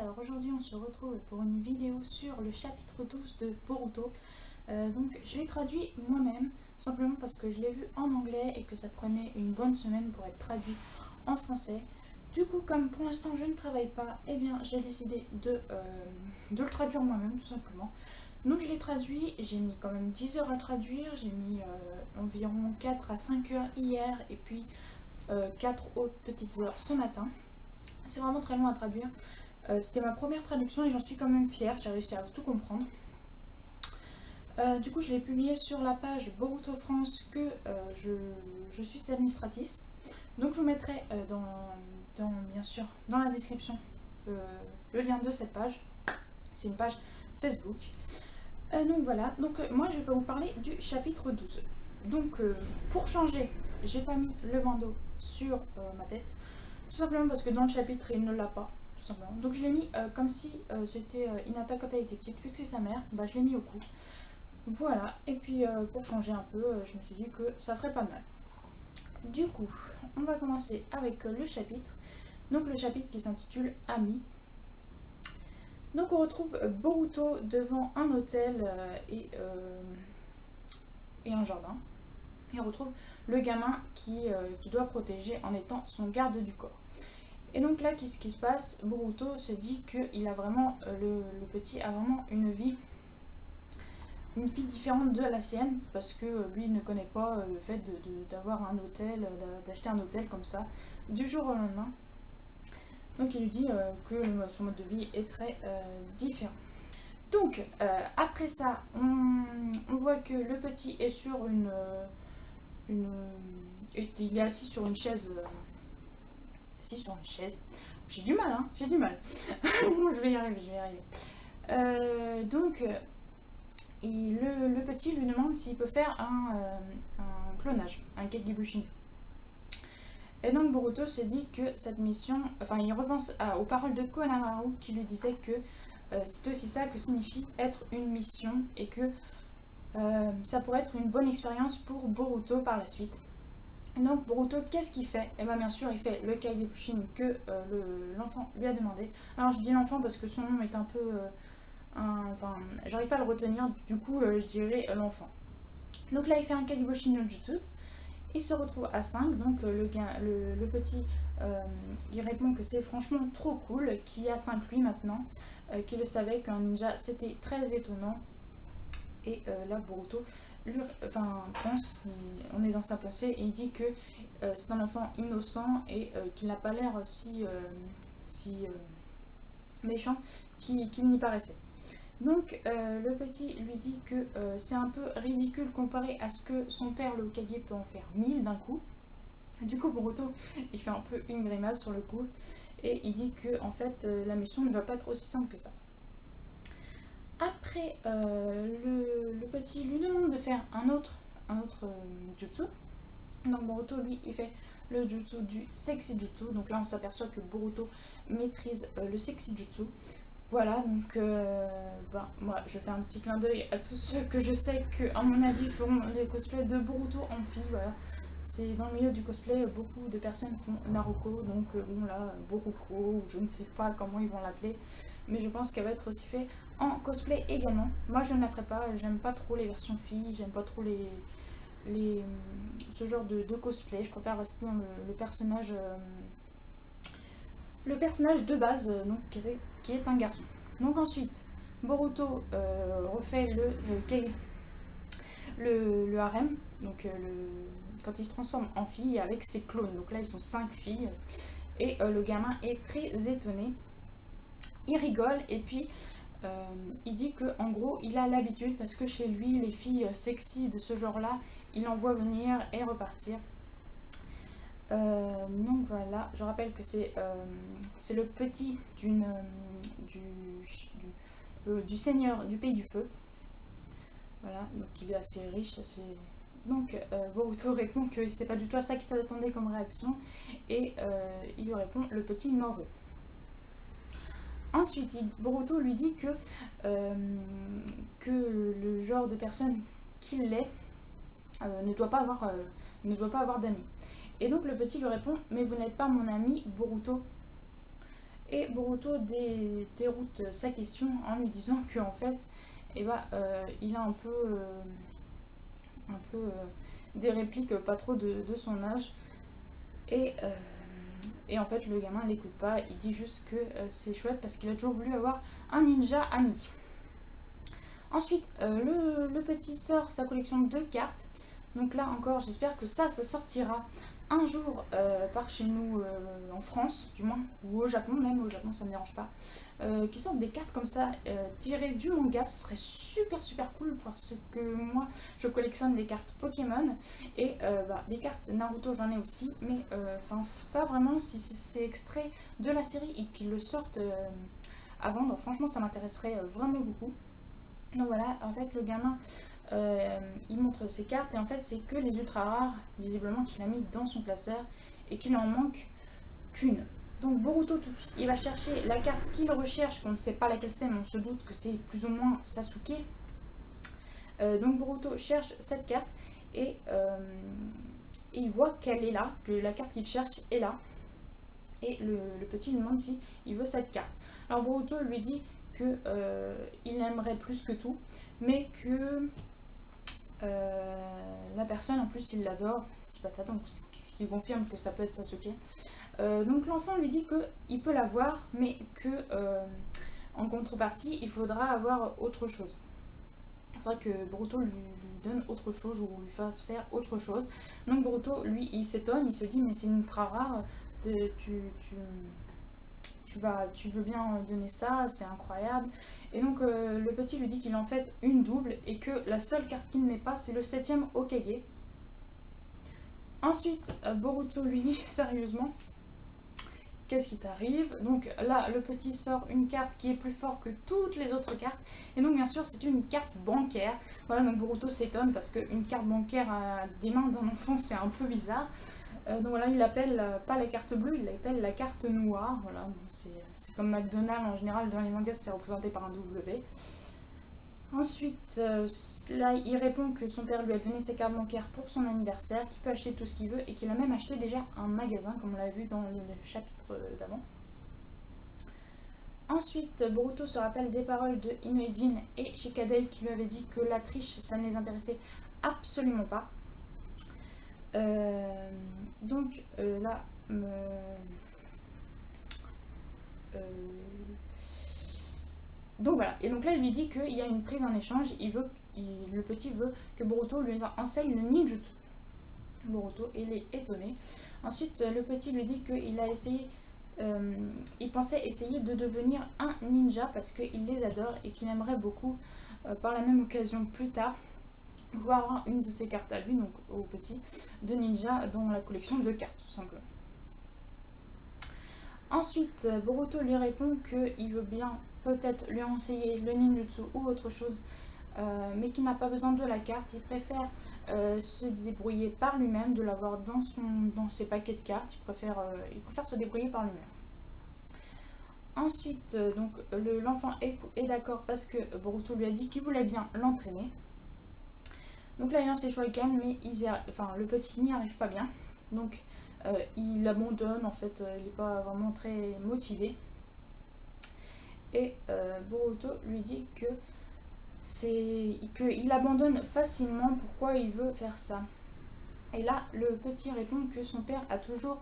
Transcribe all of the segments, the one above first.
alors aujourd'hui on se retrouve pour une vidéo sur le chapitre 12 de Boruto. Donc je l'ai traduit moi-même, simplement parce que je l'ai vu en anglais et que ça prenait une bonne semaine pour être traduit en français. Du coup, comme pour l'instant je ne travaille pas, eh bien j'ai décidé de le traduire moi-même tout simplement. Donc je l'ai traduit, j'ai mis quand même 10 heures à traduire, j'ai mis environ 4 à 5 heures hier et puis 4 autres petites heures ce matin. C'est vraiment très long à traduire. C'était ma première traduction et j'en suis quand même fière, j'ai réussi à tout comprendre. Du coup, je l'ai publié sur la page Boruto France que je suis administratrice. Donc je vous mettrai bien sûr dans la description le lien de cette page. C'est une page Facebook. Donc voilà, moi je vais pas vous parler du chapitre 12. Donc pour changer, j'ai pas mis le bandeau sur ma tête. Tout simplement parce que dans le chapitre, il ne l'a pas. Tout simplement. Donc je l'ai mis comme si c'était Hinata quand elle était petite, vu que c'est sa mère, bah, je l'ai mis au cou. Voilà, et puis pour changer un peu, je me suis dit que ça ferait pas mal. Du coup, on va commencer avec le chapitre. Donc le chapitre qui s'intitule Ami. Donc on retrouve Boruto devant un hôtel et un jardin. Et on retrouve le gamin qui doit protéger en étant son garde du corps. Et donc là, qu'est-ce qui se passe? Boruto se dit qu'il a vraiment, le petit a vraiment une vie différente de la sienne, parce que lui ne connaît pas le fait d'avoir un hôtel, d'acheter un hôtel comme ça, du jour au lendemain. Donc il lui dit que son mode de vie est très différent. Donc après ça, on voit que le petit est sur il est assis sur une chaise. J'ai du mal, hein, j'ai du mal. Je vais y arriver, donc, le petit lui demande s'il peut faire un clonage, un Kagebushin. Et donc Boruto se dit que cette mission, enfin il repense aux paroles de Konohamaru qui lui disait que c'est aussi ça que signifie être une mission et que ça pourrait être une bonne expérience pour Boruto par la suite. Donc Boruto, qu'est-ce qu'il fait? Et bien sûr il fait le Kagebushin que l'enfant lui a demandé. Alors je dis l'enfant parce que son nom est un peu... enfin, j'arrive pas à le retenir, du coup je dirais l'enfant. Donc là il fait un Kagebushin no Jutsu. Il se retrouve à 5, donc le petit il répond que c'est franchement trop cool, qu'il y a 5 lui maintenant, qu'il le savait qu'un ninja c'était très étonnant. Et là Boruto pense, on est dans sa pensée et il dit que c'est un enfant innocent et qu'il n'a pas l'air si méchant qu'il n'y paraissait. Donc le petit lui dit que c'est un peu ridicule comparé à ce que son père le Hokage peut en faire 1000 d'un coup. Du coup Boruto il fait un peu une grimace sur le coup et il dit que en fait la mission ne va pas être aussi simple que ça. Après, le petit lui demande de faire un autre jutsu. Donc Boruto, lui, il fait le jutsu du sexy jutsu. Donc là, on s'aperçoit que Boruto maîtrise le sexy jutsu. Voilà, donc moi, je fais un petit clin d'œil à tous ceux que je sais que, à mon avis, feront les cosplays de Boruto en fille. Voilà. C'est dans le milieu du cosplay, beaucoup de personnes font Naruko, donc bon là, Boruko, ou je ne sais pas comment ils vont l'appeler, mais je pense qu'elle va être aussi faite en cosplay également. Moi je ne la ferai pas, j'aime pas trop les versions filles, j'aime pas trop ce genre de cosplay, je préfère rester dans le personnage de base, donc, qui est un garçon. Donc ensuite, Boruto refait le harem, donc quand il se transforme en fille avec ses clones. Donc là, ils sont 5 filles. Et le gamin est très étonné. Il rigole et puis il dit que en gros, il a l'habitude parce que chez lui, les filles sexy de ce genre-là, il en voit venir et repartir. Donc voilà, je rappelle que c'est le petit du seigneur du pays du feu. Voilà, donc il est assez riche, Donc Boruto répond que c'est pas du tout à ça qu'il s'attendait comme réaction et il lui répond le petit m'en veut. Ensuite, Boruto lui dit que le genre de personne qu'il est ne doit pas avoir d'amis. Et donc le petit lui répond mais vous n'êtes pas mon ami Boruto. Et Boruto déroute sa question en lui disant qu'en fait, il a un peu des répliques pas trop de son âge. Et, euh, et en fait, le gamin l'écoute pas, il dit juste que c'est chouette parce qu'il a toujours voulu avoir un ninja ami. Ensuite, le petit sort sa collection de cartes. Donc là encore, j'espère que ça sortira un jour par chez nous en France, du moins, ou au Japon, même au Japon, ça ne me dérange pas. Qui sortent des cartes comme ça tirées du manga, ce serait super cool parce que moi je collectionne les cartes Pokémon et les cartes Naruto j'en ai aussi, mais ça vraiment si c'est extrait de la série et qu'ils le sortent à vendre, franchement ça m'intéresserait vraiment beaucoup. Donc voilà, en fait le gamin il montre ses cartes et en fait c'est que les ultra rares visiblement qu'il a mis dans son classeur et qu'il en manque qu'une. Donc Boruto tout de suite il va chercher la carte qu'il recherche, qu'on ne sait pas laquelle c'est mais on se doute que c'est plus ou moins Sasuke. Donc Boruto cherche cette carte et il voit qu'elle est là, que la carte qu'il cherche est là. Et le petit lui demande si il veut cette carte. Alors Boruto lui dit que il l'aimerait plus que tout, mais que la personne en plus il l'adore, c'est patata, donc ce qui confirme que ça peut être Sasuke. Donc l'enfant lui dit qu'il peut l'avoir, mais que en contrepartie, il faudra avoir autre chose. Il faudra que Boruto lui donne autre chose ou lui fasse faire autre chose. Donc Boruto, lui, il s'étonne, il se dit mais c'est une ultra rare, tu veux bien donner ça, c'est incroyable. Et donc le petit lui dit qu'il en fait une double et que la seule carte qu'il n'est pas, c'est le 7ème Hokage. Ensuite, Boruto lui dit sérieusement, qu'est-ce qui t'arrive? Donc là, le petit sort une carte qui est plus forte que toutes les autres cartes. Et donc bien sûr, c'est une carte bancaire. Voilà, donc Boruto s'étonne parce qu'une carte bancaire à des mains d'un enfant, c'est un peu bizarre. Donc voilà, il appelle pas la carte bleue, il l'appelle la carte noire. Voilà, c'est comme McDonald's en général, dans les mangas, c'est représenté par un W. Ensuite, là, il répond que son père lui a donné ses cartes bancaires pour son anniversaire, qu'il peut acheter tout ce qu'il veut et qu'il a même acheté déjà un magasin, comme on l'a vu dans le chapitre d'avant. Ensuite, Boruto se rappelle des paroles de Inoue-jin et Shikadai qui lui avaient dit que la triche, ça ne les intéressait absolument pas. Donc là, donc voilà, et donc là il lui dit qu'il y a une prise en échange, le petit veut que Boruto lui enseigne le ninjutsu. Boruto, il est étonné. Ensuite, le petit lui dit qu'il a essayé, il pensait essayer de devenir un ninja parce qu'il les adore et qu'il aimerait beaucoup, par la même occasion plus tard, pouvoir avoir une de ses cartes à lui, donc au petit, de ninja dans la collection de cartes tout simplement. Ensuite, Boruto lui répond qu'il veut bien peut-être lui enseigner le ninjutsu ou autre chose, mais qu'il n'a pas besoin de la carte, il préfère se débrouiller par lui-même, de l'avoir dans ses paquets de cartes, il préfère se débrouiller par lui-même. Ensuite, donc l'enfant est d'accord parce que Boruto lui a dit qu'il voulait bien l'entraîner. Donc là il lance les shurikens, mais le petit n'y arrive pas bien, donc il abandonne, en fait il n'est pas vraiment très motivé. Et Boruto lui dit qu'il abandonne facilement, pourquoi il veut faire ça. Et là le petit répond que son père a toujours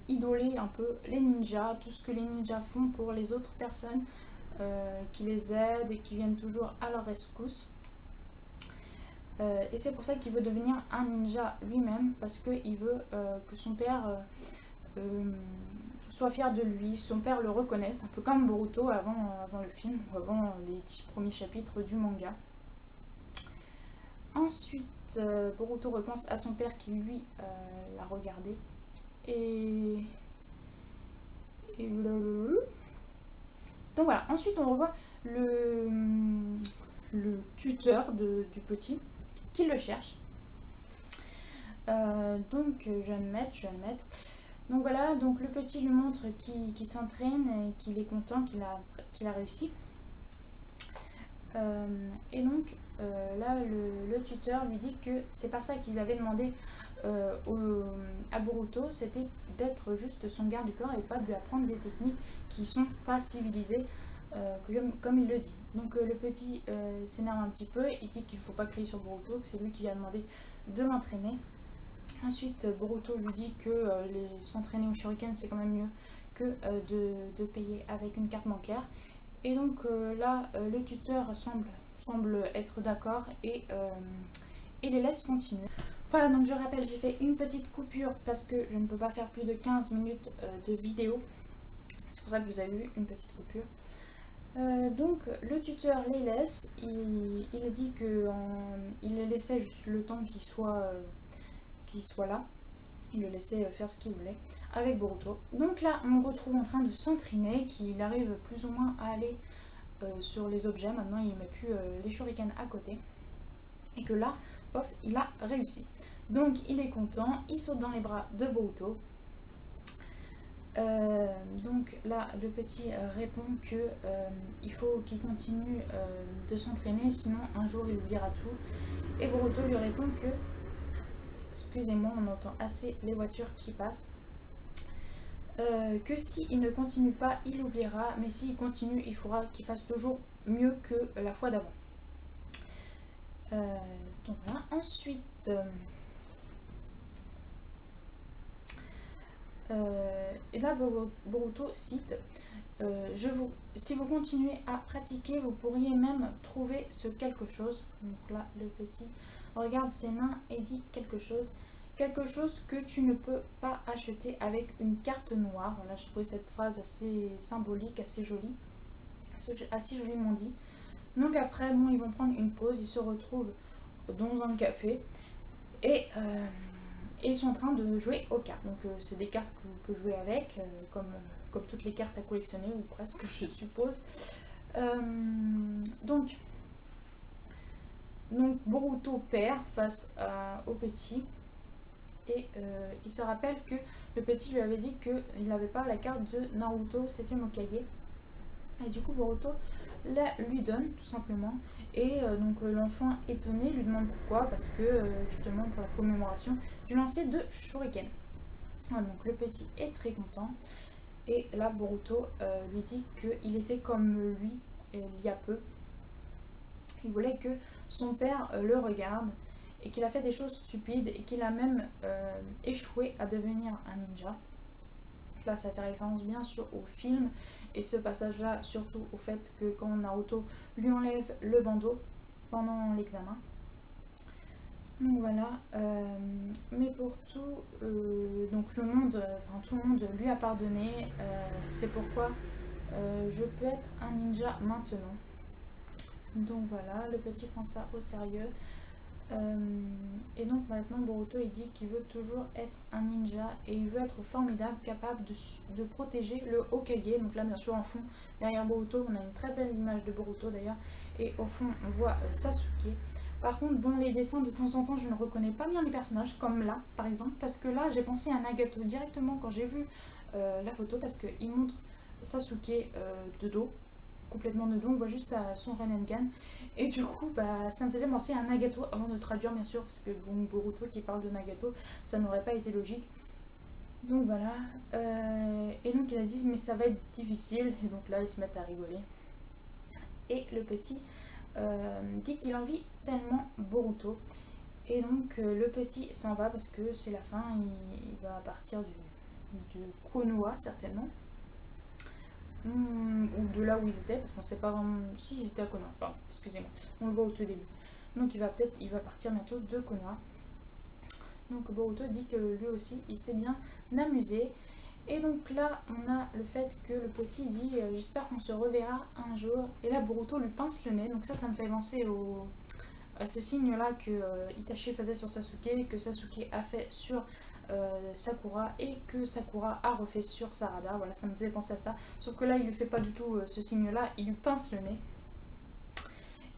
idolé un peu les ninjas, tout ce que les ninjas font pour les autres personnes qui les aident et qui viennent toujours à leur rescousse. Et c'est pour ça qu'il veut devenir un ninja lui-même, parce qu'il veut que son père soit fier de lui, son père le reconnaisse, un peu comme Boruto avant le film, ou avant les 10 premiers chapitres du manga. Ensuite, Boruto repense à son père qui lui l'a regardé. Donc voilà, ensuite on revoit le tuteur du petit qui le cherche. Donc je vais le mettre. Donc voilà, donc le petit lui montre qu'il s'entraîne et qu'il est content, qu'il a réussi. Et donc là le tuteur lui dit que c'est pas ça qu'il avait demandé à Boruto, c'était d'être juste son garde du corps et pas de lui apprendre des techniques qui sont pas civilisées, comme il le dit. Donc le petit s'énerve un petit peu, il dit qu'il ne faut pas crier sur Boruto, que c'est lui qui lui a demandé de l'entraîner. Ensuite Boruto lui dit que s'entraîner au shuriken c'est quand même mieux que de payer avec une carte bancaire. Et donc là le tuteur semble être d'accord et les laisse continuer. Voilà, donc je rappelle, j'ai fait une petite coupure parce que je ne peux pas faire plus de 15 minutes de vidéo. C'est pour ça que vous avez eu une petite coupure. Donc le tuteur les laisse, il dit qu'il les laissait juste le temps qu'il soit là. Il le laissait faire ce qu'il voulait avec Boruto. Donc là on le retrouve en train de s'entraîner, qu'il arrive plus ou moins à aller sur les objets. Maintenant il ne met plus les shurikens à côté. Et que là, pof, il a réussi. Donc il est content, il saute dans les bras de Boruto. Donc là, le petit répond que il faut qu'il continue de s'entraîner, sinon un jour il oubliera tout. Et Boruto lui répond que, excusez-moi, on entend assez les voitures qui passent, que s'il ne continue pas, il oubliera, mais s'il continue, il faudra qu'il fasse toujours mieux que la fois d'avant. Donc voilà. Ensuite, et là Boruto cite si vous continuez à pratiquer, vous pourriez même trouver ce quelque chose. Donc là, le petit regarde ses mains et dit quelque chose que tu ne peux pas acheter avec une carte noire. Voilà, je trouvais cette phrase assez symbolique, assez jolie, assez joliment dit. Donc après, bon, ils vont prendre une pause, ils se retrouvent dans un café et ils sont en train de jouer aux cartes. Donc c'est des cartes que vous pouvez jouer avec, comme toutes les cartes à collectionner, ou presque, je suppose. Donc Boruto perd face au petit. Et il se rappelle que le petit lui avait dit qu'il n'avait pas la carte de Naruto 7ème Hokage. Et du coup Boruto lui donne tout simplement. Et donc l'enfant étonné lui demande pourquoi, parce que justement pour la commémoration du lancer de Shuriken. Voilà, donc le petit est très content. Et là Boruto lui dit qu'il était comme lui il y a peu. Il voulait que son père le regarde et qu'il a fait des choses stupides et qu'il a même échoué à devenir un ninja. Là ça fait référence bien sûr au film. Et ce passage-là, surtout au fait que quand Naruto lui enlève le bandeau pendant l'examen. Donc voilà. Mais pour tout, donc tout le monde lui a pardonné. C'est pourquoi je peux être un ninja maintenant. Donc voilà, le petit prend ça au sérieux. Et donc maintenant Boruto il dit qu'il veut toujours être un ninja et il veut être formidable, capable de protéger le Hokage. Donc là bien sûr en fond derrière Boruto on a une très belle image de Boruto d'ailleurs, et au fond on voit Sasuke. Par contre bon, les dessins de temps en temps je ne reconnais pas bien les personnages, comme là par exemple, parce que là j'ai pensé à Nagato directement quand j'ai vu la photo, parce qu'il montre Sasuke de dos, complètement de dos, on voit juste son Rinnegan. Et du coup, ça me faisait penser à Nagato, avant de traduire bien sûr, parce que bon, Boruto qui parle de Nagato, ça n'aurait pas été logique. Donc voilà. Et donc il a dit, mais ça va être difficile. Et donc là, ils se mettent à rigoler. Et le petit dit qu'il envie tellement Boruto. Et donc le petit s'en va parce que c'est la fin, il va partir du Konoha certainement. Ou de là où ils étaient, parce qu'on sait pas vraiment si ils étaient à Konoha, pardon, excusez-moi, on le voit au tout début. Donc il va partir bientôt de Konoha. Donc Boruto dit que lui aussi il s'est bien amusé. Et donc là on a le fait que le petit dit j'espère qu'on se reverra un jour. Et là Boruto lui pince le nez, donc ça me fait penser à ce signe là que Itachi faisait sur Sasuke, que Sasuke a fait sur Sakura, et que Sakura a refait sur Sarada. Voilà, ça me faisait penser à ça, sauf que là il lui fait pas du tout ce signe là, il lui pince le nez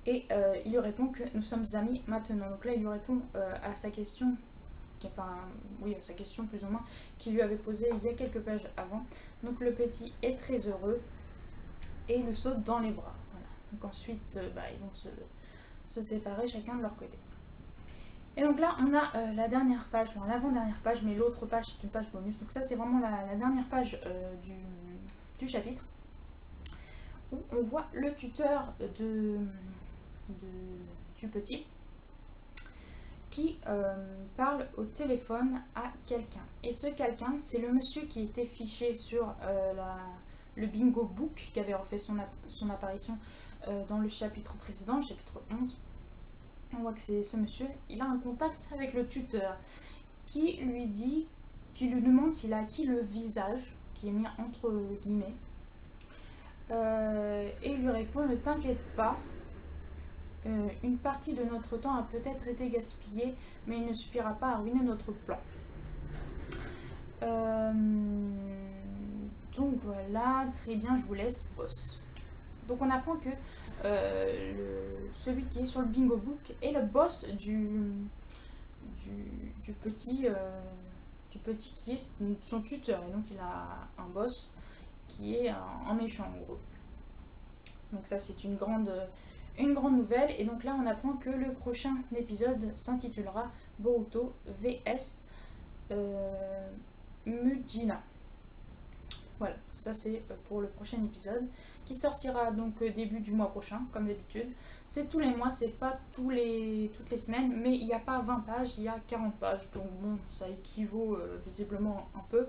et il lui répond que nous sommes amis maintenant. Donc là il lui répond à sa question, à sa question plus ou moins qu'il lui avait posée il y a quelques pages avant. Donc le petit est très heureux et il le saute dans les bras. Voilà. Donc ensuite, ils vont se séparer chacun de leur côté. Et donc là, on a la dernière page, enfin l'avant-dernière page, mais l'autre page, c'est une page bonus. Donc ça, c'est vraiment la dernière page du chapitre, où on voit le tuteur du petit qui parle au téléphone à quelqu'un. Et ce quelqu'un, c'est le monsieur qui était fiché sur le bingo book, qui avait refait son apparition dans le chapitre précédent, le chapitre 11. On voit que c'est ce monsieur, il a un contact avec le tuteur qui lui demande s'il a acquis le visage, qui est mis entre guillemets, et il lui répond: ne t'inquiète pas, une partie de notre temps a peut-être été gaspillée, mais il ne suffira pas à ruiner notre plan. Donc voilà, très bien, je vous laisse, boss. Donc on apprend que celui qui est sur le bingo book est le boss du petit qui est son tuteur. Et donc il a un boss qui est un méchant en gros. Donc ça, c'est une grande nouvelle. Et donc là on apprend que le prochain épisode s'intitulera Boruto vs Mujina. Voilà, ça c'est pour le prochain épisode qui sortira donc début du mois prochain comme d'habitude. C'est tous les mois, c'est pas toutes les semaines, mais il n'y a pas 20 pages, il y a 40 pages, donc bon, ça équivaut visiblement un peu.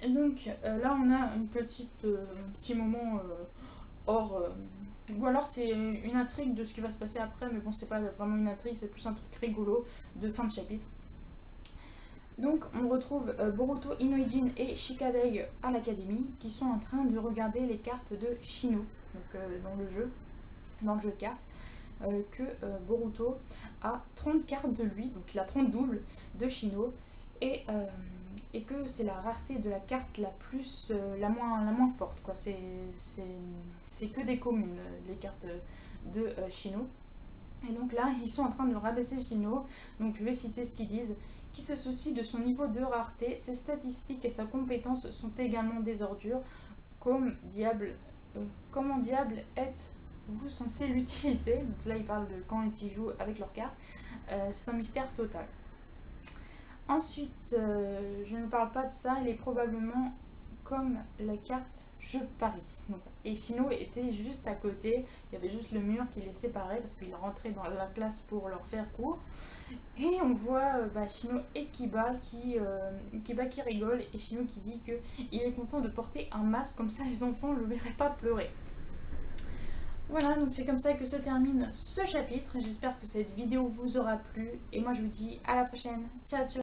Et donc là on a un petit moment hors, ou alors c'est une intrigue de ce qui va se passer après, mais bon, c'est pas vraiment une intrigue, c'est plus un truc rigolo de fin de chapitre. Donc on retrouve Boruto, Inoujin et Shikadai à l'académie qui sont en train de regarder les cartes de Shino, donc dans le jeu de cartes, que Boruto a 30 cartes de lui, donc il a 30 doubles de Shino, et que c'est la rareté de la carte la moins forte, quoi. C'est que des communes, les cartes de Shino. Et donc là, ils sont en train de rabaisser Shino, donc je vais citer ce qu'ils disent: qui se soucie de son niveau de rareté, ses statistiques et sa compétence sont également des ordures. Comment diable êtes-vous censé l'utiliser? Donc là, ils parlent de quand ils jouent avec leurs cartes. C'est un mystère total. Ensuite, je ne parle pas de ça, elle est probablement comme la carte Je parie. Donc, et Shino était juste à côté, il y avait juste le mur qui les séparait parce qu'il rentrait dans la classe pour leur faire cours. Et on voit Shino et Kiba qui rigole, et Shino qui dit qu'il est content de porter un masque, comme ça les enfants ne le verraient pas pleurer. Voilà, donc c'est comme ça que se termine ce chapitre. J'espère que cette vidéo vous aura plu, et moi je vous dis à la prochaine. Ciao ciao.